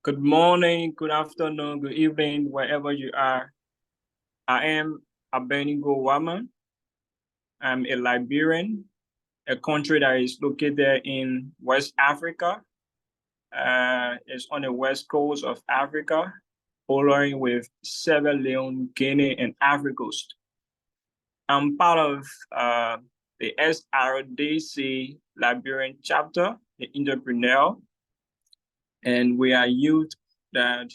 Good morning, good afternoon, good evening, wherever you are. I am Abenigo Wama. I'm a Liberian, a country that is located in West Africa. It's on the west coast of Africa, bordering with Sierra Leone, Guinea, and Ivory Coast. I'm part of the SRDC Liberian chapter, the entrepreneur, and we are youth that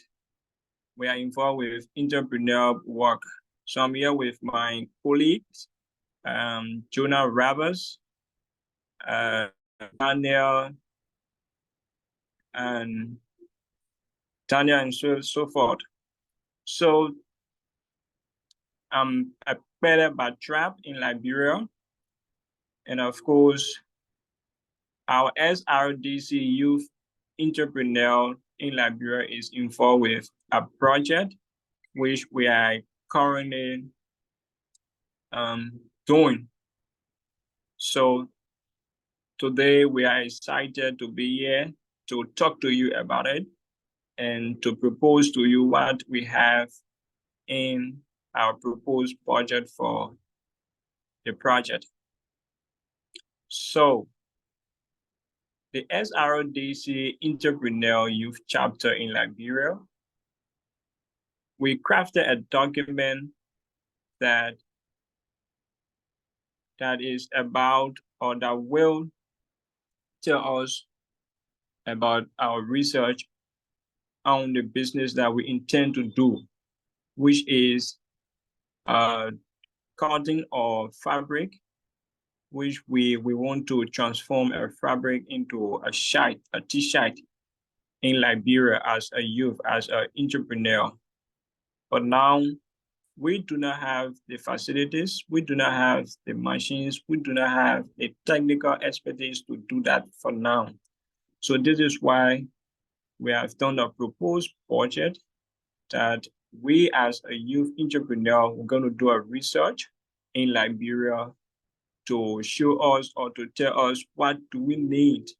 we are involved with entrepreneurial work. So I'm here with my colleagues, Jonah Rabas, Daniel, and so forth. So I'm a Peter Batrap in Liberia. And of course, our SRDC Youth Entrepreneur in Liberia is involved with a project which we are currently doing. So today we are excited to be here to talk to you about it and to propose to you what we have in our proposed budget for the project. So the SRDC Entrepreneur Youth Chapter in Liberia, we crafted a document that is about, or that will tell us about our research on the business that we intend to do, which is cotton or fabric, which we want to transform a fabric into a t-shirt in Liberia as a youth, as an entrepreneur. But now we do not have the facilities, we do not have the machines, we do not have the technical expertise to do that for now. So this is why we have done a proposed budget that we as a youth entrepreneur, we're going to do a research in Liberia to show us or to tell us what do we need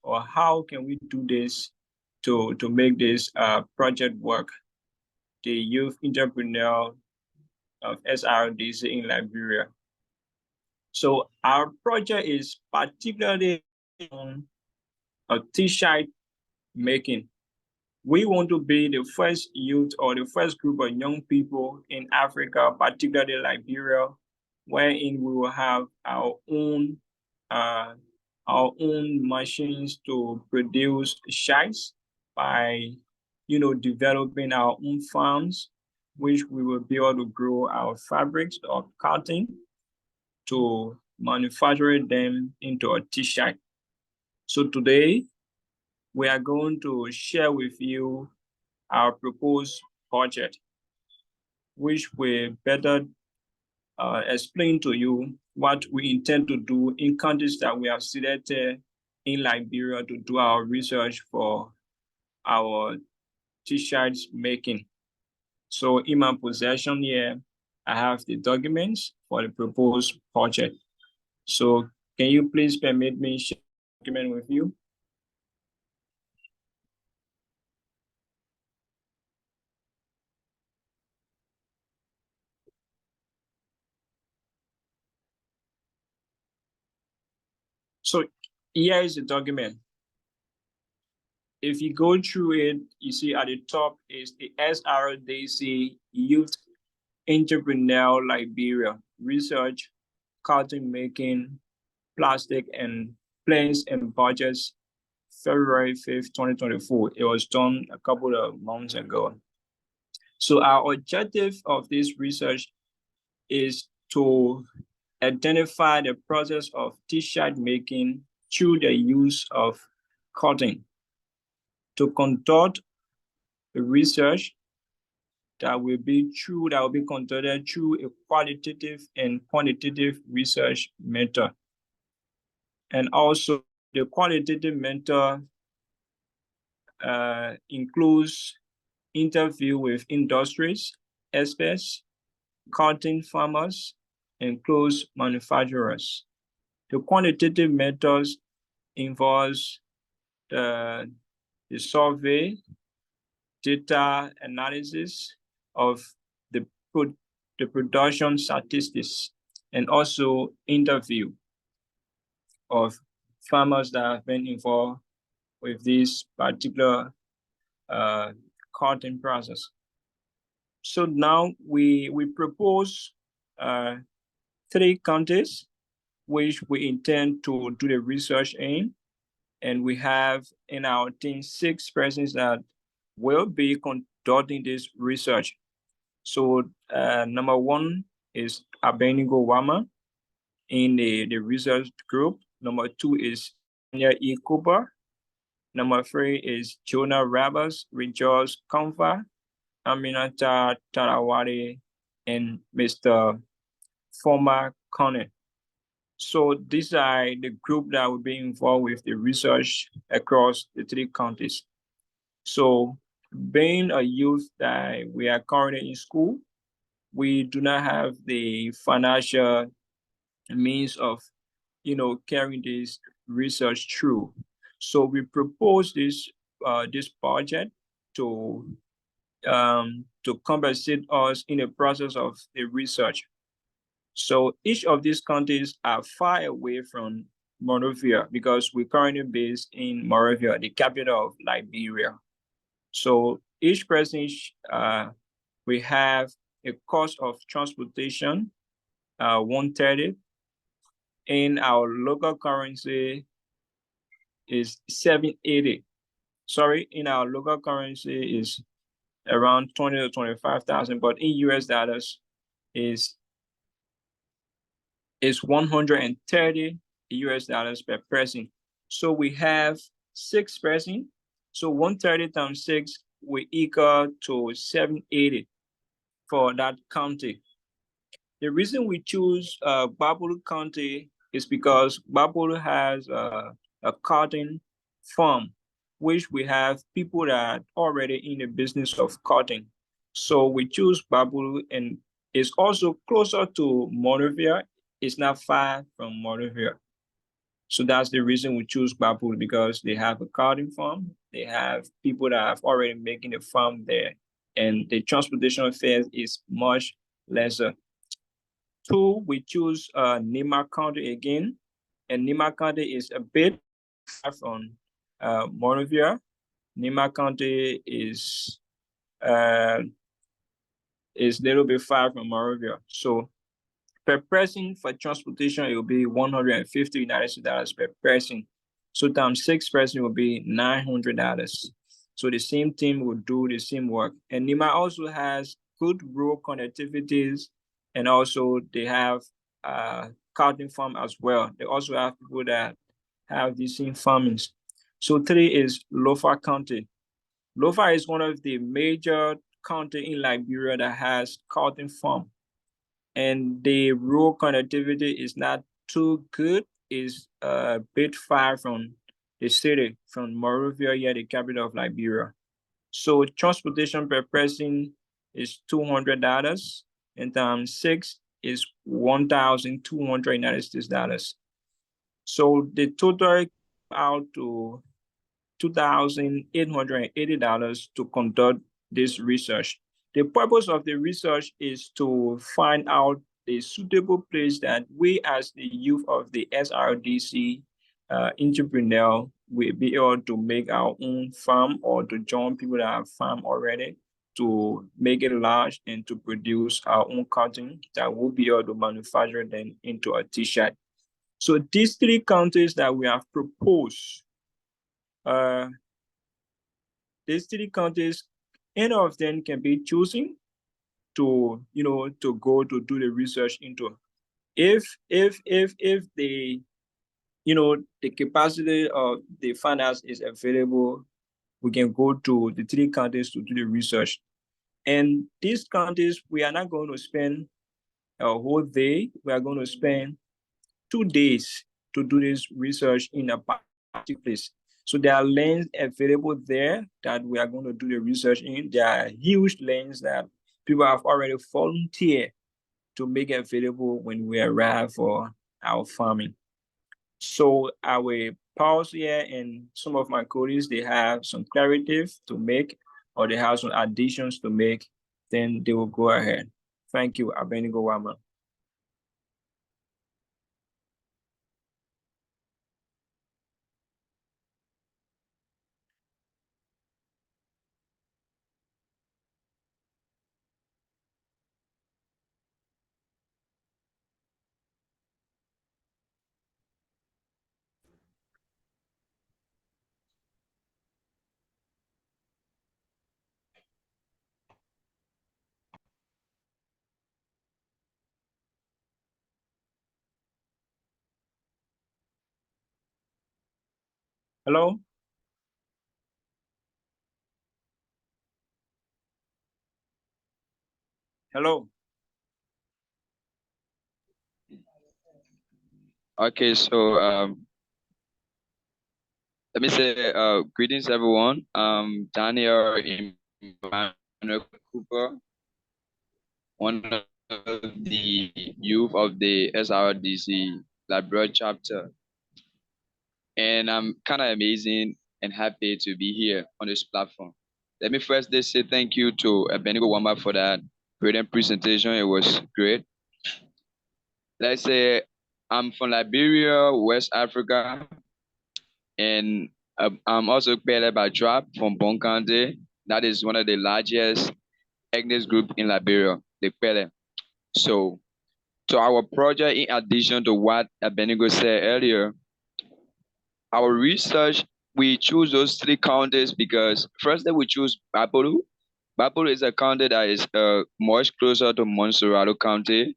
or how can we do this to make this project work, the youth entrepreneur of SRDC in Liberia. So our project is particularly on a t-shirt making. We want to be the first youth or the first group of young people in Africa, particularly Liberia, wherein we will have our own machines to produce shirts by, developing our own farms, which we will be able to grow our fabrics or cotton to manufacture them into a t-shirt. So today, we are going to share with you our proposed budget, which will better explain to you what we intend to do in countries that we have selected in Liberia to do our research for our t-shirts making. So in my possession here, I have the documents for the proposed project. So can you please permit me share the document with you? So here is the document. If you go through it, you see at the top is the SRDC Youth Entrepreneur Liberia Research, Cotton Making, Plastic and Plans and Budgets, February 5th, 2024. It was done a couple of months ago. So our objective of this research is to identify the process of t-shirt making through the use of cotton, to conduct the research that will be conducted through a qualitative and quantitative research method. And also the qualitative method includes interview with industries, experts, cotton farmers, and clothes manufacturers. The quantitative methods involves the survey, data analysis of the production statistics, and also interview of farmers that have been involved with this particular cutting process. So now we propose 3 counties which we intend to do the research in, and we have in our team 6 persons that will be conducting this research. So number 1 is Abenigo Wama in the research group. Number 2 is E. Cooper. Number 3 is Jonah Rabas, Rejoice Kamfa, Aminata Tarawari, and Mr. Former Connor. So these are the group that will be involved with the research across the 3 counties. So being a youth that we are currently in school, we do not have the financial means of, carrying this research through. So we propose this project to compensate us in the process of the research. So each of these counties are far away from Monrovia because we're currently based in Monrovia, the capital of Liberia. So each person, we have a cost of transportation, 130. In our local currency is 780. Sorry, in our local currency is around 20 to 25,000, but in US dollars is 130 US dollars per person. So we have 6 persons. So 130 times 6 will equal to 780 for that county. The reason we choose Babulu County is because Babulu has a cotton farm, which we have people that are already in the business of cotton. So we choose Babulu, and it's also closer to Monrovia. It's not far from Monrovia. So that's the reason we choose Babulu, because they have a cotton farm. They have people that have already making a farm there, and the transportation fares is much lesser. 2, we choose Nima County again, and Nima County is a bit far from Monrovia. Nima County is a little bit far from Monrovia. So per person for transportation, it will be 150 United States dollars per person. So times 6 person will be $900. So the same team will do the same work. And Nima also has good rural connectivities, and also they have cotton farm as well. They also have people that have the same farmings. So 3 is Lofa County. Lofa is one of the major county in Liberia that has cotton farm, and the rural connectivity is not too good. It's a bit far from the city, from Monrovia, here, the capital of Liberia. So transportation per person is $200, and times 6 is 1,200 United States dollars. So the total out to $2,880 to conduct this research. The purpose of the research is to find out a suitable place that we as the youth of the SRDC entrepreneur will be able to make our own farm, or to join people that have farm already, to make it large and to produce our own cotton that will be able to manufacture them into a t-shirt. So these 3 counties that we have proposed, these 3 counties, any of them can be chosen to, to go to do the research into. If the, the capacity of the finance is available, we can go to the 3 counties to do the research. And these counties, we are not going to spend a whole day. We are going to spend 2 days to do this research in a particular place. So there are lands available there that we are going to do the research in. There are huge lands that people have already volunteered to make available when we arrive for our farming. So I will pause here, and some of my colleagues, they have some clarity to make or they have some additions to make, then they will go ahead. Thank you, Abenigo Wama. Hello? Hello? Okay, so let me say greetings everyone. Daniel Emmanuel Cooper, one of the youth of the SRDC Liberia chapter, and I'm kind of amazing and happy to be here on this platform. Let me first just say thank you to Benigo Wamba for that brilliant presentation. It was great. Let's say I'm from Liberia, West Africa, and I'm also Pele by tribe from Bon County. That is one of the largest ethnic group in Liberia, the Pele. So, to our project, in addition to what Benigo said earlier, our research, we choose those three counties because first we choose Bapolu. Bapolu is a county that is much closer to Monserrato County,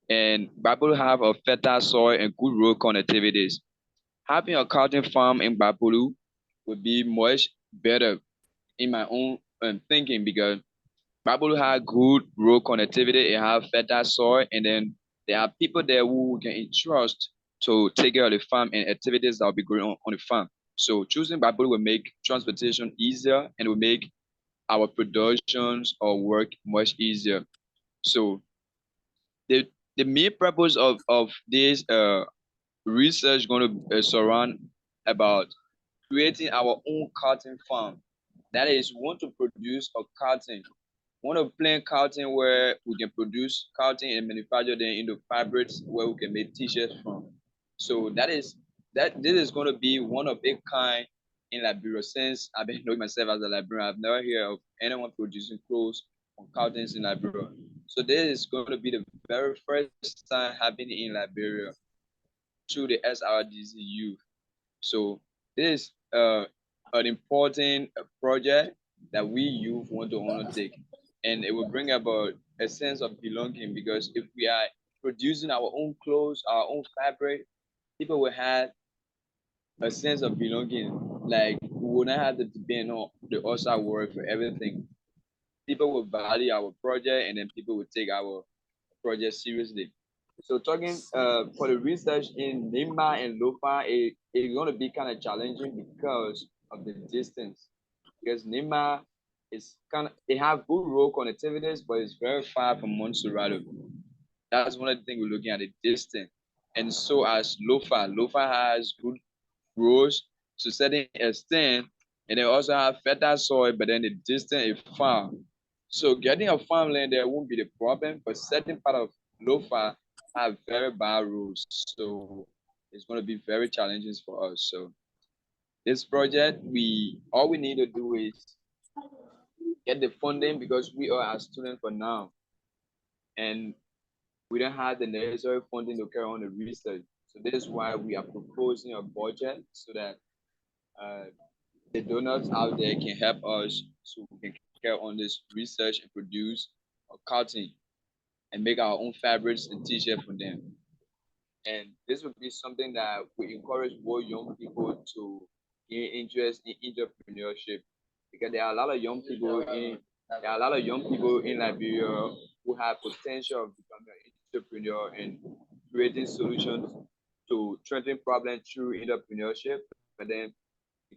and Bapolu have a fertile soil and good road connectivities. Having a cotton farm in Bapolu would be much better in my own thinking because Bapolu have good road connectivity, it have fertile soil, and then there are people there who can entrust to take care of the farm and activities that will be going on the farm. So choosing Bapolu will make transportation easier and will make our productions or work much easier. So the main purpose of this research going to surround about creating our own cotton farm. That is, we want to produce a cotton. We want to plant cotton where we can produce cotton and manufacture them into fabrics where we can make t-shirts from. So this is going to be one of a kind in Liberia. Since I've been knowing myself as a Liberian, I've never heard of anyone producing clothes on cottons in Liberia. So this is going to be the very first time happening in Liberia through the SRDC Youth. So this is an important project that we youth want to undertake, and it will bring about a sense of belonging because if we are producing our own clothes, our own fabric, people will have a sense of belonging. Like we will not have to depend on the outside world for everything. People will value our project, and then people will take our project seriously. So talking for the research in Nimba and Lofa, it's going to be kind of challenging because of the distance. Because Nimba is kind of, it have good road connectivities, but it's very far from Montserrat. That's one of the things we're looking at, the distance. And so as Lofa, Lofa has good roads to a certain extent, and they also have fertile soil, but then the distance is far. So getting a farmland there won't be the problem, but certain part of Lofa have very bad roads. So it's going to be very challenging for us. So this project, we all we need to do is get the funding because we are a student for now, and we don't have the necessary funding to carry on the research. So this is why we are proposing a budget so that uh, the donors out there can help us so we can carry on this research and produce a cotton and make our own fabrics and t-shirts for them. And this would be something that we encourage more young people to gain interest in entrepreneurship because there are a lot of young people in Liberia who have potential of becoming an entrepreneur and creating solutions to certain problems through entrepreneurship. But then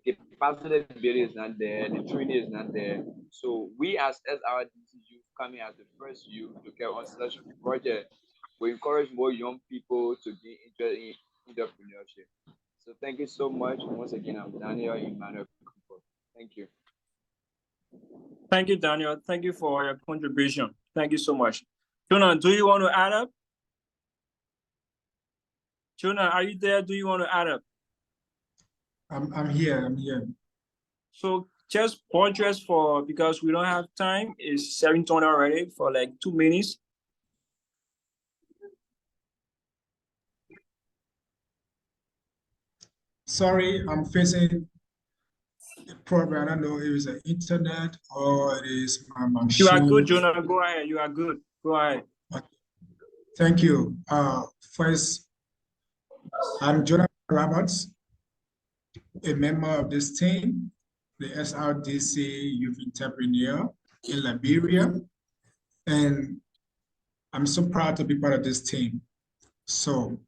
the capacity building is not there, the training is not there. So we as SRDC youth coming as the first youth to carry on such a project, we encourage more young people to be interested in entrepreneurship. So thank you so much. Once again, I'm Daniel Emmanuel. Thank you. Thank you, Daniel. Thank you for your contribution. Thank you so much. Jonah, do you want to add up? Jonah, are you there? Do you want to add up? I'm here. So just pause for, because we don't have time. It's 7:20 already, for like 2 minutes. Sorry, I'm facing a problem. I don't know if it's the internet or it is my machine. You are good, Jonah. Go ahead. You are good. Go ahead. Thank you. First, I'm Jonathan Roberts, a member of this team, the SRDC Youth Entrepreneur in Liberia. And I'm so proud to be part of this team. So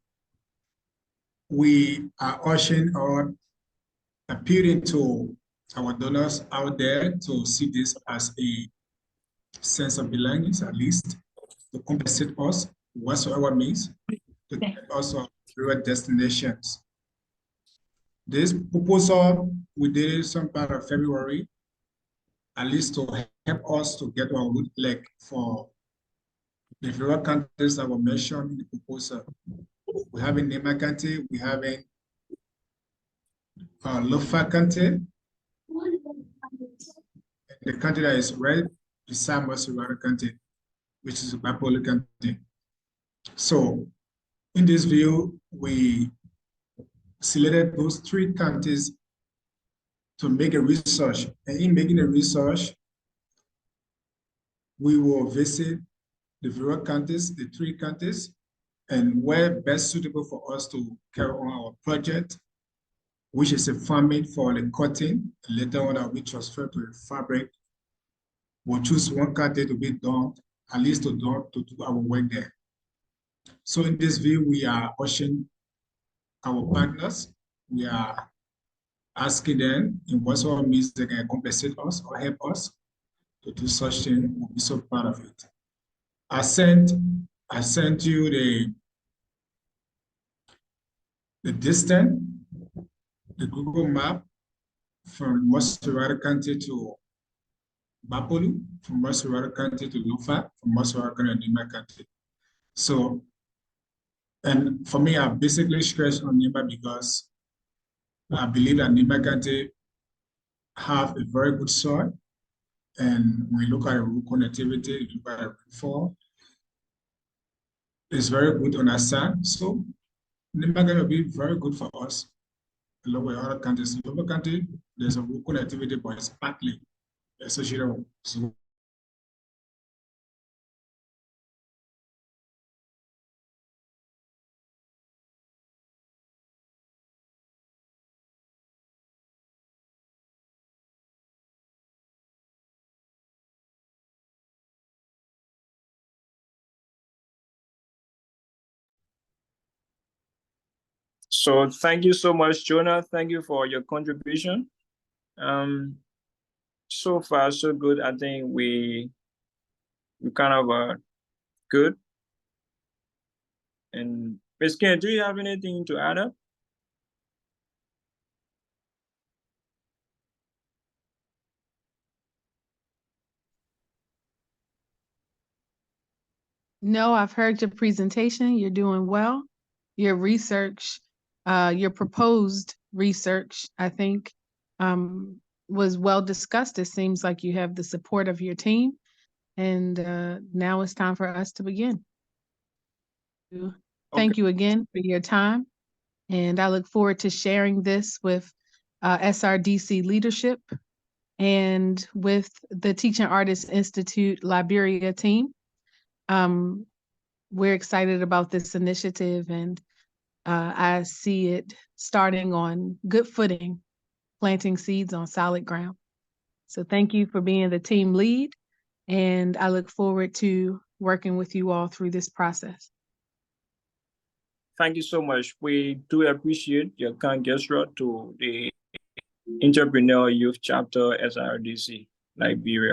we are urging or appealing to our donors out there to see this as a sense of belonging, at least, to compensate us, whatsoever means, to get us on favorite destinations. This proposal, we did it some part of February, at least to help us to get our root leg for the favorite countries that were mentioned in the proposal. We have in Nema County, we have in Lofa County, the country that is right beside Maserati County, which is Bapolo County. So in this view, we selected those 3 counties to make a research. And in making a research, we will visit the various counties, the 3 counties, and where best suitable for us to carry on our project, which is a farming for the cotton, and later on that we transfer to the fabric. We'll choose 1 country to be done, at least to do our work there. So in this view, we are urging our partners, we are asking them in what sort of means they can compensate us or help us to do such thing. We'll be so proud of it. I sent you the distance, the Google map from Maserati County to Bapolu, from Maserati County to Lofa, from Maserati County to Nema County. So, and for me, I basically stressed on Nema because I believe that Nema County have a very good soil. And when you look at root connectivity, you look at rainfall, it's very good on our side. So Nema going to be very good for us along with other countries. In Lofa County, there's a root connectivity, but it's partly associated with. So thank you so much, Jonah. Thank you for your contribution. So far, so good. I think we kind of good. And Peskin, do you have anything to add up? No, I've heard your presentation. You're doing well. Your research, your proposed research, I think, was well discussed. It seems like you have the support of your team. And now it's time for us to begin. Thank you again for your time. And I look forward to sharing this with SRDC leadership and with the Teaching Artists Institute Liberia team. We're excited about this initiative, and I see it starting on good footing, planting seeds on solid ground. So thank you for being the team lead, and I look forward to working with you all through this process. Thank you so much. We do appreciate your kind gesture to the Entrepreneur Youth Chapter SRDC Liberia.